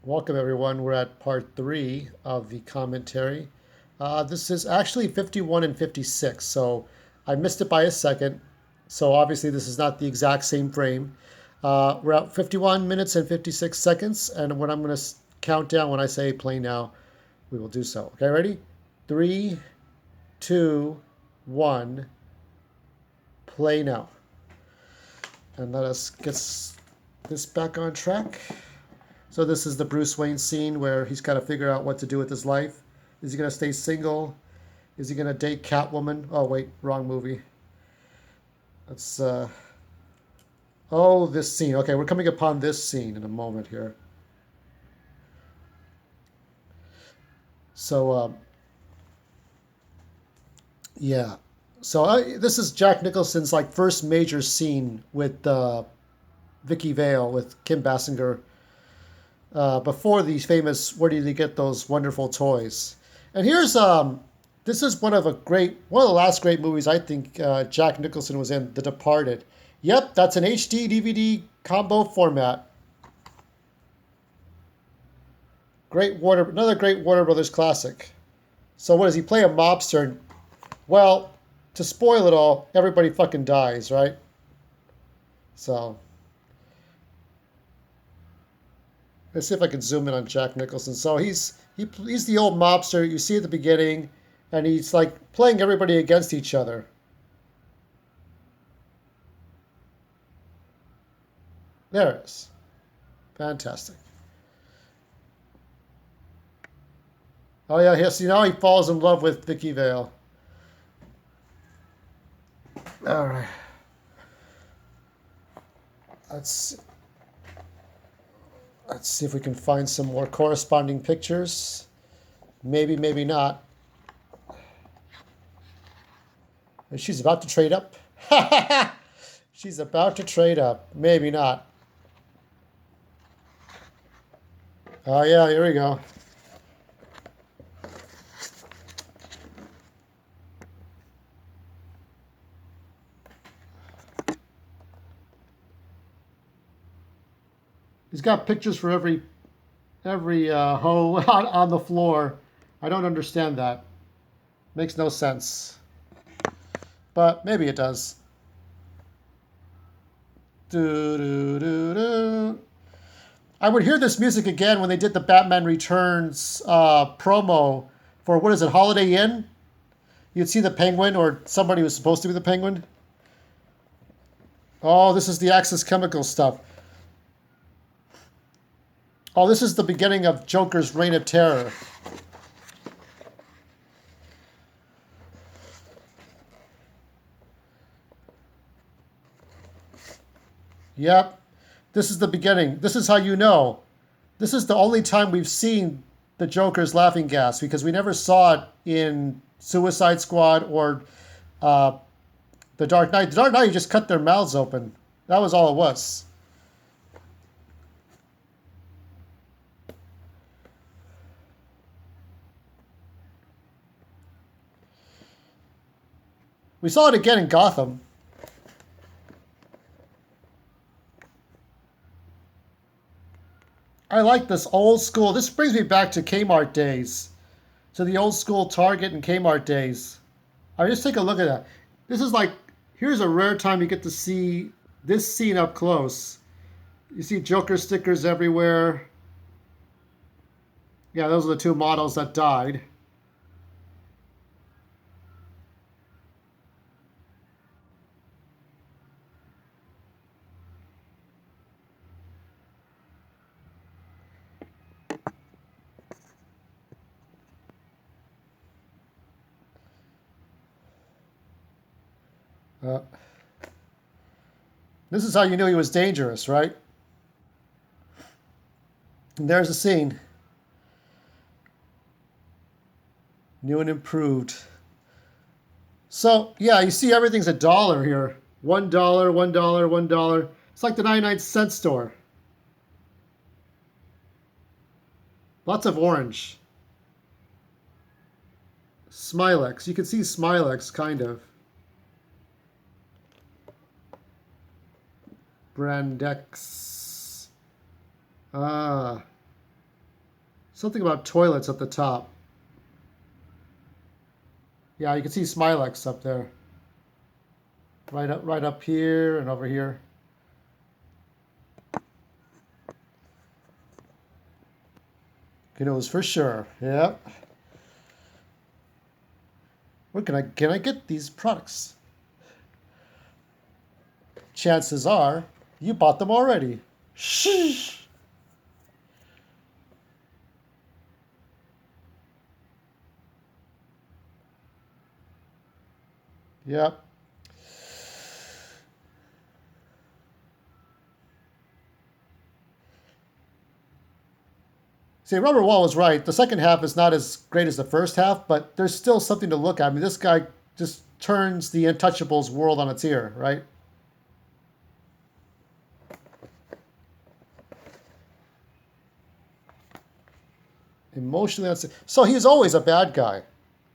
Welcome, everyone. We're at part 3 of the commentary. This is actually 51 and 56, so I missed it by a second. So obviously, this is not the exact same frame. We're at 51 minutes and 56 seconds, and when I'm going to count down when I say play now, we will do so. Okay, ready? 3, 2, 1, play now. And let us get this back on track. So this is the Bruce Wayne scene where he's got to figure out what to do with his life. Is he going to stay single? Is he going to date Catwoman? Oh, wait, wrong movie. Let's, oh, this scene. Okay, we're coming upon this scene in a moment here. So, yeah. So this is Jack Nicholson's like first major scene with Vicky Vale, with Kim Basinger, before these famous "Where did he get those wonderful toys?" And here's this is one of the last great movies I think Jack Nicholson was in, The Departed. Yep, that's an HD DVD combo format. Another great Warner Brothers classic. So what does he play, a mobster? Well, to spoil it all, everybody fucking dies, right? So let's see if I can zoom in on Jack Nicholson. So he's the old mobster you see at the beginning, and he's like playing everybody against each other. There it is. Fantastic. Oh yeah, yes. Now he falls in love with Vicky Vale. All right. Let's see if we can find some more corresponding pictures. Maybe, maybe not. And she's about to trade up. She's about to trade up. Maybe not. Oh yeah, here we go. He's got pictures for every hoe on the floor. I don't understand that. Makes no sense. But maybe it does. Do, do, do, do. I would hear this music again when they did the Batman Returns promo for, what is it, Holiday Inn? You'd see the Penguin, or somebody who was supposed to be the Penguin. Oh, this is the Axis Chemical stuff. Oh, this is the beginning of Joker's Reign of Terror. Yep. This is the beginning. This is how you know. This is the only time we've seen the Joker's laughing gas, because we never saw it in Suicide Squad or The Dark Knight. The Dark Knight, you just cut their mouths open. That was all it was. We saw it again in Gotham. I like this old school. This brings me back to Kmart days. To the old school Target and Kmart days. I mean, just take a look at that. This is like, here's a rare time you get to see this scene up close. You see Joker stickers everywhere. Yeah, those are the two models that died. Uh, this is how you knew he was dangerous, right? And there's the scene. New and improved. So, yeah, you see everything's $1 here. $1, $1, $1. It's like the 99-cent store. Lots of orange. Smilex. You can see Smilex, kind of. Brandex. Ah. Something about toilets at the top. Yeah, you can see Smilex up there. Right up here and over here. Knows for sure. Yep. Where can I get these products? Chances are you bought them already. Shh. Yep. See, Rubber Wall was right. The second half is not as great as the first half, but there's still something to look at. I mean, this guy just turns the Untouchables world on its ear, right? Emotionally, so he was always a bad guy.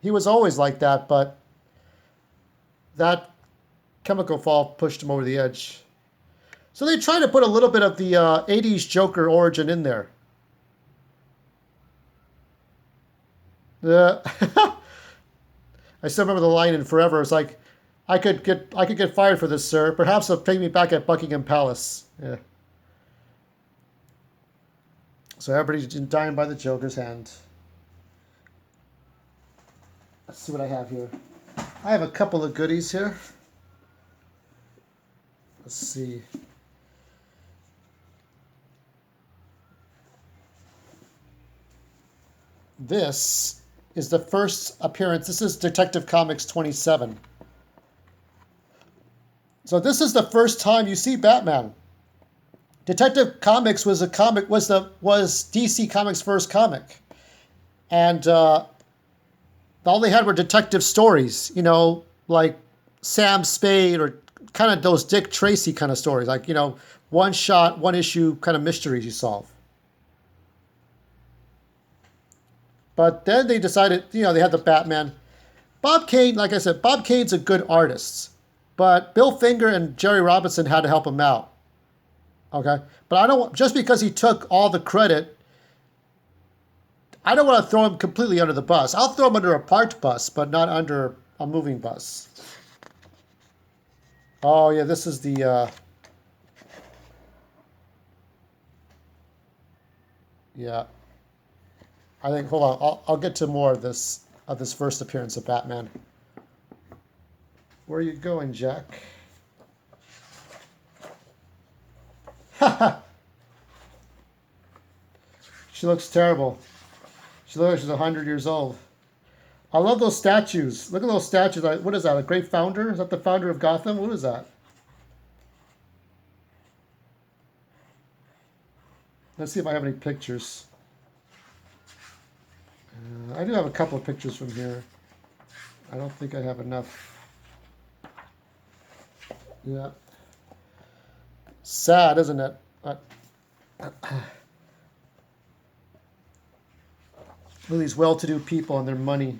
He was always like that, but that chemical fall pushed him over the edge. So they tried to put a little bit of the 80s Joker origin in there. I still remember the line in Forever. It's like, I could get fired for this, sir. Perhaps they'll take me back at Buckingham Palace. Yeah. So everybody's dying by the Joker's hand. Let's see what I have here. I have a couple of goodies here. Let's see. This is the first appearance. This is Detective Comics 27. So this is the first time you see Batman. Detective Comics was DC Comics' first comic, and all they had were detective stories. You know, like Sam Spade or kind of those Dick Tracy kind of stories, like, you know, one shot, one issue kind of mysteries you solve. But then they decided, you know, they had the Batman. Bob Kane, like I said, Bob Kane's a good artist, but Bill Finger and Jerry Robinson had to help him out. Okay, but I don't, just because he took all the credit, I don't want to throw him completely under the bus. I'll throw him under a parked bus, but not under a moving bus. Oh yeah, this is the yeah. I think, hold on, I'll get to more of this first appearance of Batman. Where are you going, Jack? She looks terrible. She looks like she's 100 years old. I love those statues. Look at those statues. What is that, a great founder? Is that the founder of Gotham? What is that? Let's see if I have any pictures. I do have a couple of pictures from here. I don't think I have enough. Yeah. Sad, isn't it? Look at these well-to-do people and their money.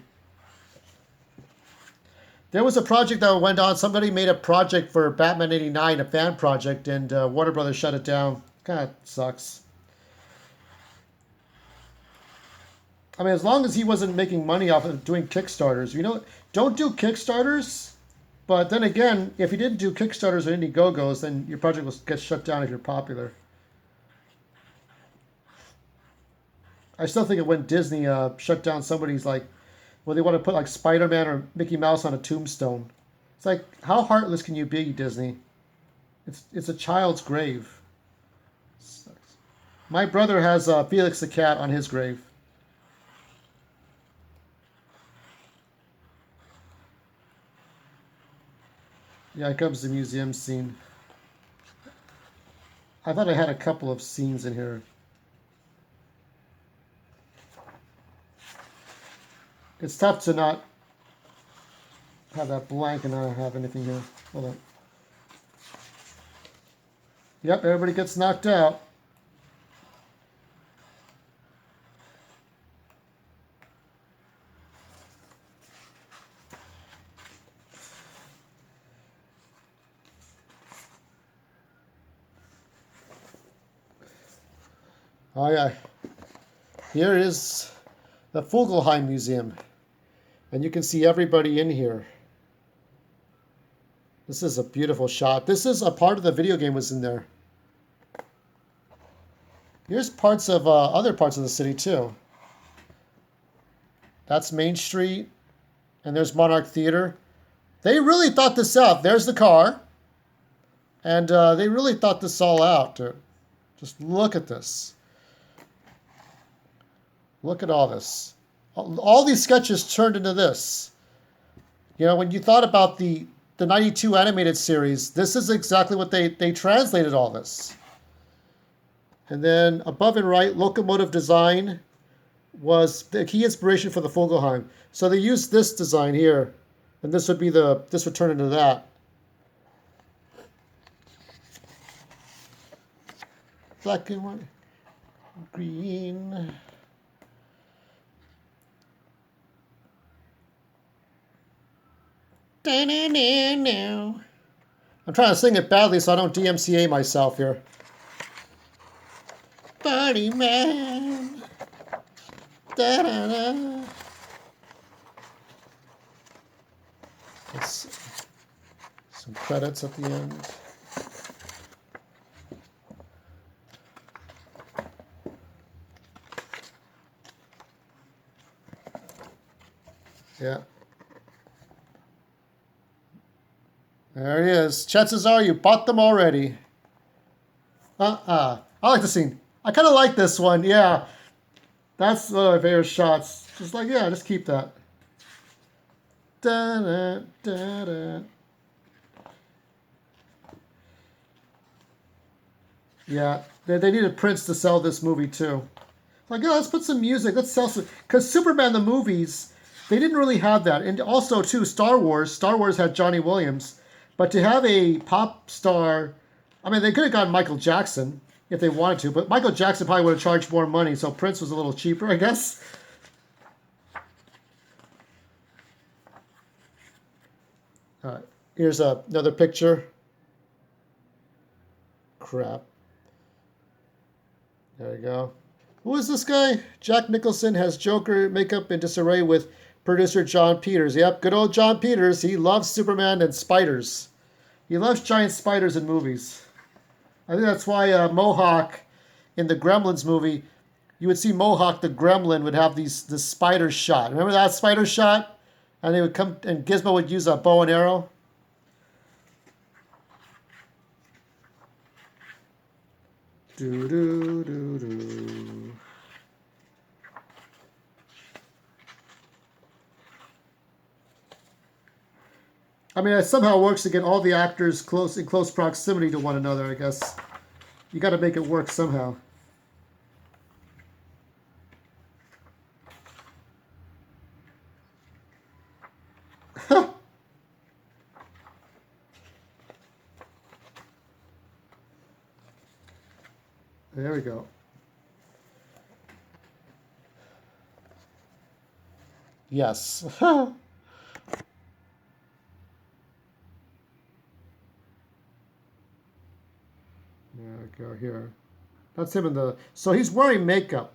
There was a project that went on. Somebody made a project for Batman '89, a fan project, and Warner Brothers shut it down. Kind of sucks. I mean, as long as he wasn't making money off of doing Kickstarters, you know, don't do Kickstarters. But then again, if you didn't do Kickstarters or Indiegogos, then your project will get shut down if you're popular. I still think of when Disney shut down somebody's, like, well, they want to put like Spider-Man or Mickey Mouse on a tombstone. It's like, how heartless can you be, Disney? It's a child's grave. Sucks. My brother has Felix the cat on his grave. Yeah, here comes the museum scene. I thought I had a couple of scenes in here. It's tough to not have that blank and not have anything here. Hold on. Yep, everybody gets knocked out. Oh yeah. Here is the Fugelheim Museum. And you can see everybody in here. This is a beautiful shot. This is a part of the video game was in there. Here's parts of other parts of the city too. That's Main Street. And there's Monarch Theater. They really thought this out. There's the car. And they really thought this all out, dude. Just look at this. Look at all this. All these sketches turned into this. You know, when you thought about the 92 animated series, this is exactly what they translated all this. And then above and right, locomotive design was the key inspiration for the Fugelheim. So they used this design here, and this would turn into that. Black and white, green. I'm trying to sing it badly so I don't DMCA myself here. Party man. Da, da, da. Let's see. Some credits at the end. Yeah. There it is. Chances are you bought them already. I like the scene. I kind of like this one. Yeah. That's one of my favorite shots. Just like, yeah, just keep that. Da, da, da, da. Yeah. They needed Prince to sell this movie too. Like, yeah, let's put some music. Let's sell some. Because Superman, the movies, they didn't really have that. And also, too, Star Wars had Johnny Williams. But to have a pop star, I mean, they could have gotten Michael Jackson if they wanted to, but Michael Jackson probably would have charged more money, so Prince was a little cheaper, I guess. Here's another picture. Crap. There you go. Who is this guy? Jack Nicholson has Joker makeup in disarray with producer John Peters. Yep, good old John Peters. He loves Superman and spiders. He loves giant spiders in movies. I think that's why Mohawk in the Gremlins movie, you would see Mohawk the Gremlin would have this spider shot. Remember that spider shot? And they would come, and Gizmo would use a bow and arrow. Do do do do. I mean, it somehow works to get all the actors in close proximity to one another, I guess. You got to make it work somehow. There we go. Yes. There we go here. That's him in the. So he's wearing makeup.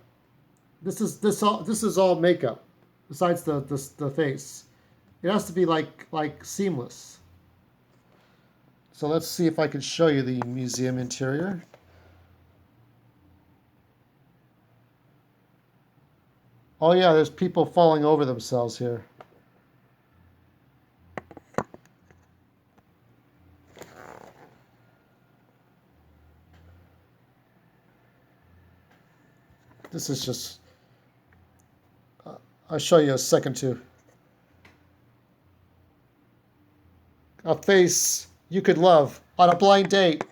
This is all makeup, besides the face. It has to be like seamless. So let's see if I can show you the museum interior. Oh yeah, there's people falling over themselves here. This is just, I'll show you a second too. A face you could love on a blind date.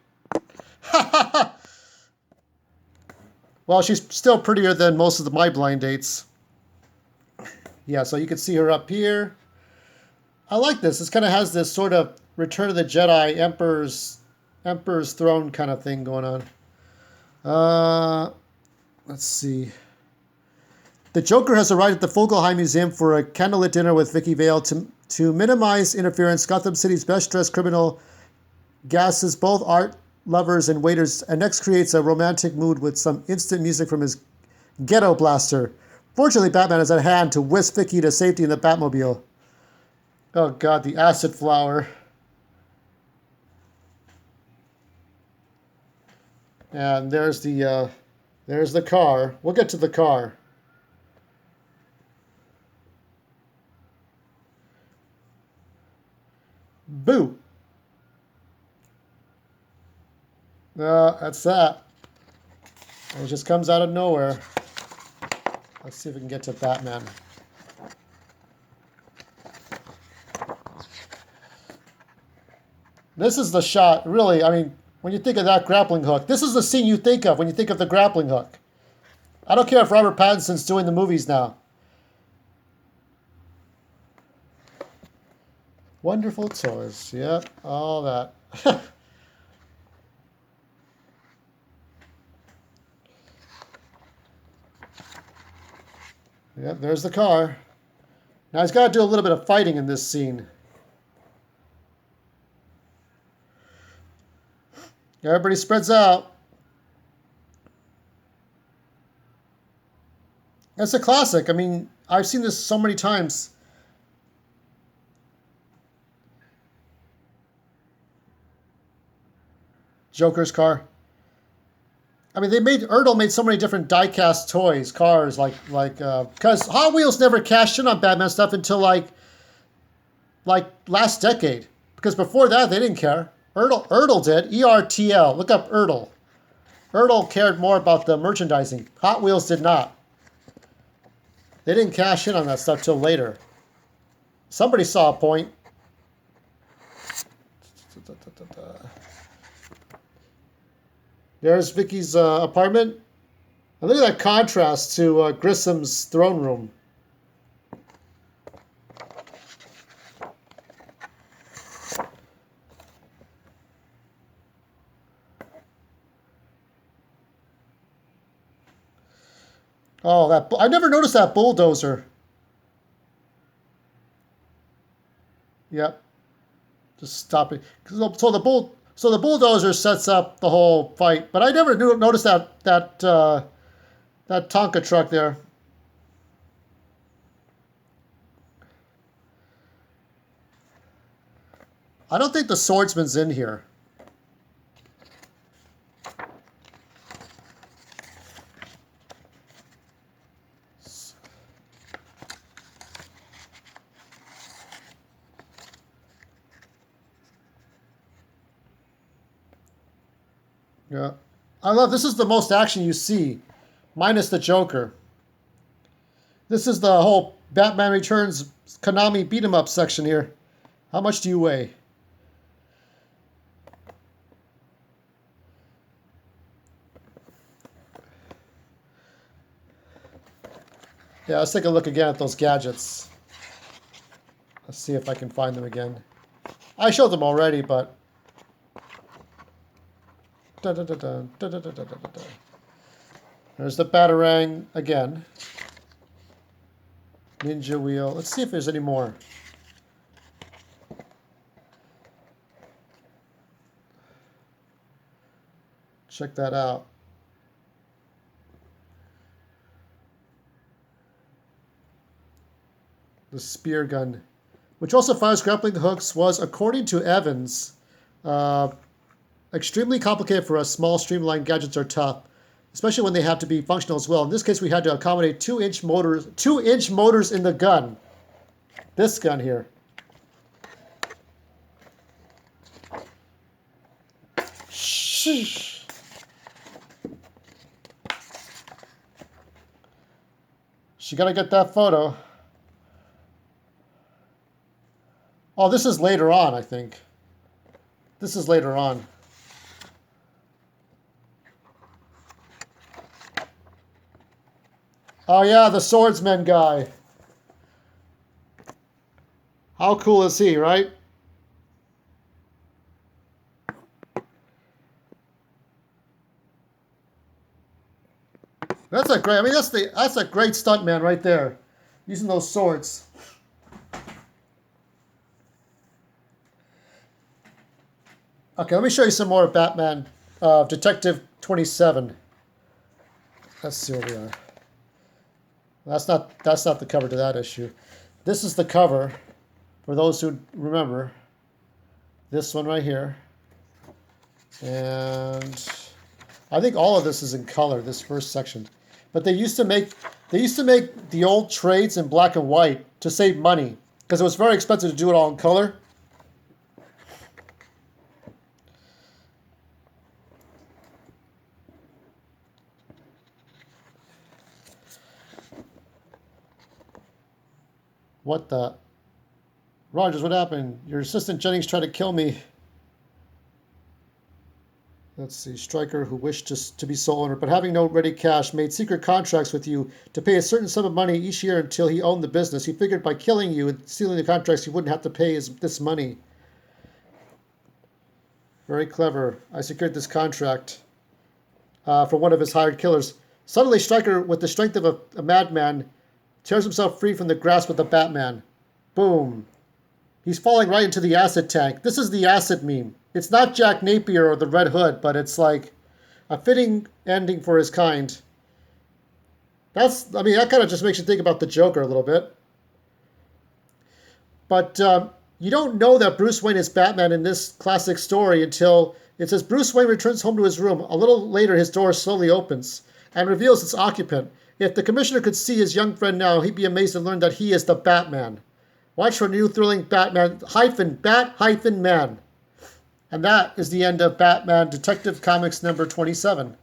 Well, she's still prettier than most of my blind dates. Yeah, so you can see her up here. I like this. This kind of has this sort of Return of the Jedi, Emperor's Throne kind of thing going on. Let's see. The Joker has arrived at the Fugelheim Museum for a candlelit dinner with Vicky Vale. To minimize interference, Gotham City's best-dressed criminal gasses both art lovers and waiters, and next creates a romantic mood with some instant music from his Ghetto Blaster. Fortunately, Batman is at hand to whisk Vicky to safety in the Batmobile. Oh god, the acid flower. And there's the car. We'll get to the car. Boo! That's that. And it just comes out of nowhere. Let's see if we can get to Batman. This is the shot, really, I mean, when you think of that grappling hook, this is the scene you think of when you think of the grappling hook. I don't care if Robert Pattinson's doing the movies now. Wonderful toys. Yep, all that. Yep, there's the car. Now he's got to do a little bit of fighting in this scene. Everybody spreads out. It's a classic. I mean, I've seen this so many times. Joker's car. I mean, Ertl made so many different die-cast toys, cars, because Hot Wheels never cashed in on Batman stuff until like last decade. Because before that, they didn't care. Ertl did. ERTL. Look up Ertl. Ertl cared more about the merchandising. Hot Wheels did not. They didn't cash in on that stuff till later. Somebody saw a point. There's Vicky's apartment. And look at that contrast to Grissom's throne room. Oh, I never noticed that bulldozer. Yep. Just stop it. So the bulldozer sets up the whole fight, but I never noticed that Tonka truck there. I don't think the swordsman's in here. Yeah. This is the most action you see, minus the Joker. This is the whole Batman Returns Konami beat 'em up section here. How much do you weigh? Yeah, let's take a look again at those gadgets. Let's see if I can find them again. I showed them already, but... There's the Batarang again. Ninja wheel. Let's see if there's any more. Check that out. The spear gun, which also fires grappling hooks, was, according to Evans, extremely complicated for us. Small, streamlined gadgets are tough, especially when they have to be functional as well. In this case, we had to accommodate 2-inch motors, 2-inch motors in the gun. This gun here. Sheesh. She gotta get that photo. Oh, this is later on, I think. This is later on. Oh yeah, the swordsman guy. How cool is he, right? That's a great, I mean, that's a great stuntman right there. Using those swords. Okay, let me show you some more Batman Detective 27. Let's see where we are. That's not the cover to that issue. This is the cover for those who remember. This one right here. And I think all of this is in color, this first section. But they used to make the old trades in black and white to save money because it was very expensive to do it all in color. What the? Rogers, what happened? Your assistant Jennings tried to kill me. Let's see. Stryker, who wished to be sole owner, but having no ready cash, made secret contracts with you to pay a certain sum of money each year until he owned the business. He figured by killing you and stealing the contracts, he wouldn't have to pay this money. Very clever. I secured this contract for one of his hired killers. Suddenly, Stryker, with the strength of a madman, tears himself free from the grasp of the Batman. Boom. He's falling right into the acid tank. This is the acid meme. It's not Jack Napier or the Red Hood, but it's like a fitting ending for his kind. That kind of just makes you think about the Joker a little bit. But you don't know that Bruce Wayne is Batman in this classic story until it says Bruce Wayne returns home to his room. A little later, his door slowly opens and reveals its occupant. If the commissioner could see his young friend now, he'd be amazed to learn that he is the Batman. Watch for a new thrilling Batman Bat-Man. And that is the end of Batman Detective Comics number 27.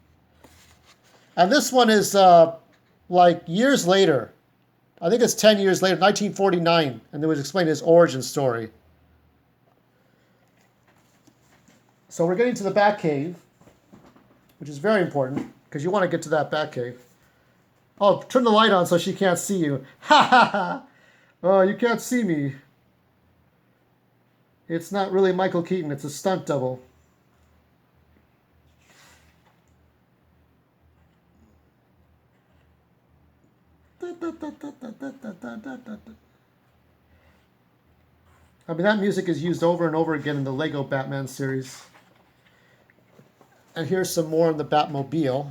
And this one is like years later. I think it's 10 years later, 1949. And they would explain his origin story. So we're getting to the Batcave, which is very important because you want to get to that Batcave. Oh, turn the light on so she can't see you. Ha ha ha! Oh, you can't see me. It's not really Michael Keaton, it's a stunt double. I mean, that music is used over and over again in the Lego Batman series. And here's some more on the Batmobile.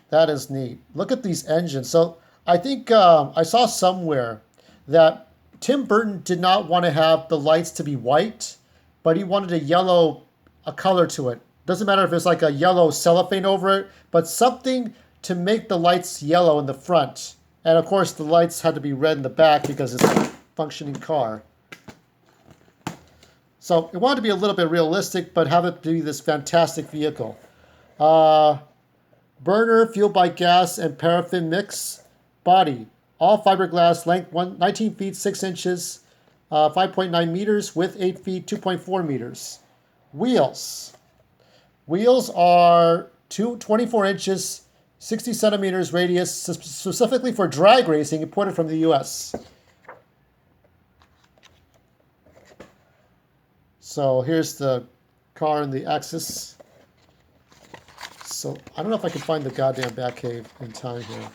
That is neat. Look at these engines. So I think I saw somewhere that Tim Burton did not want to have the lights to be white, but he wanted a color to it. Doesn't matter if it's like a yellow cellophane over it, but something to make the lights yellow in the front. And of course the lights had to be red in the back because it's a functioning car. So it wanted to be a little bit realistic, but have it be this fantastic vehicle. Burner, fueled by gas and paraffin mix. Body, all fiberglass, length 19 feet 6 inches, 5.9 meters, width 8 feet 2.4 meters. Wheels are 24 inches, 60 centimeters radius, specifically for drag racing, imported from the US. So here's the car and the axis. So I don't know if I can find the goddamn Batcave in time here.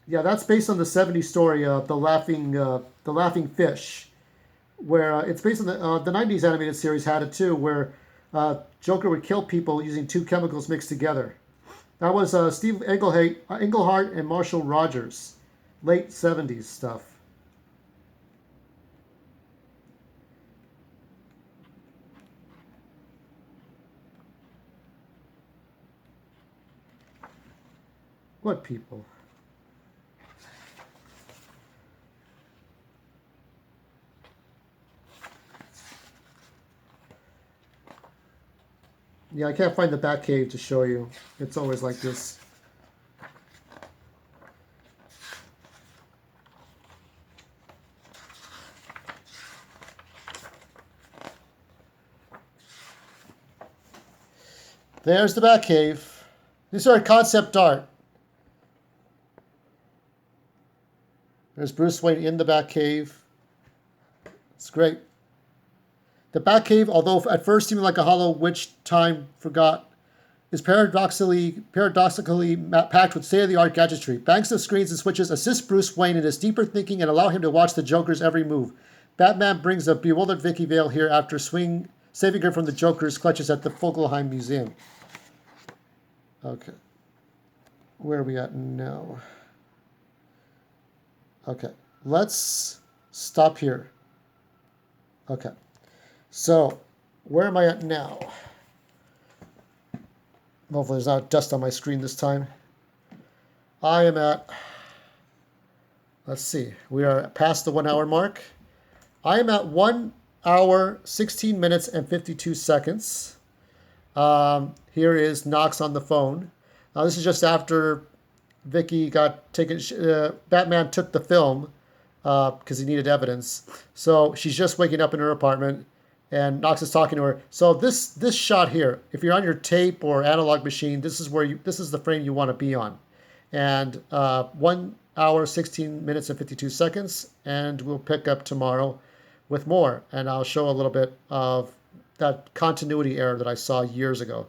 Yeah, that's based on the '70s story, the Laughing Fish, where it's based on the '90s animated series had it too, where Joker would kill people using two chemicals mixed together. That was Steve Englehart and Marshall Rogers, late '70s stuff. What people? Yeah, I can't find the Batcave to show you. It's always like this. There's the Batcave. These are concept art. There's Bruce Wayne in the Batcave. It's great. The Batcave, although at first seemed like a hollow which time forgot, is paradoxically packed with state-of-the-art gadgetry. Banks of screens and switches assist Bruce Wayne in his deeper thinking and allow him to watch the Joker's every move. Batman brings a bewildered Vicky Vale here after saving her from the Joker's clutches at the Fugelheim Museum. Okay. Where are we at now? Okay. Let's stop here. Okay. So, where am I at now? Hopefully there's not dust on my screen this time. I am at, let's see, we are past the 1 hour mark. I am at 1 hour, 16 minutes, and 52 seconds. Here is Knox on the phone. Now this is just after Vicky got taken, Batman took the film because he needed evidence. So she's just waking up in her apartment. And Knox is talking to her. So this shot here, if you're on your tape or analog machine, this is the frame you want to be on. And 1 hour, 16 minutes, and 52 seconds. And we'll pick up tomorrow with more. And I'll show a little bit of that continuity error that I saw years ago.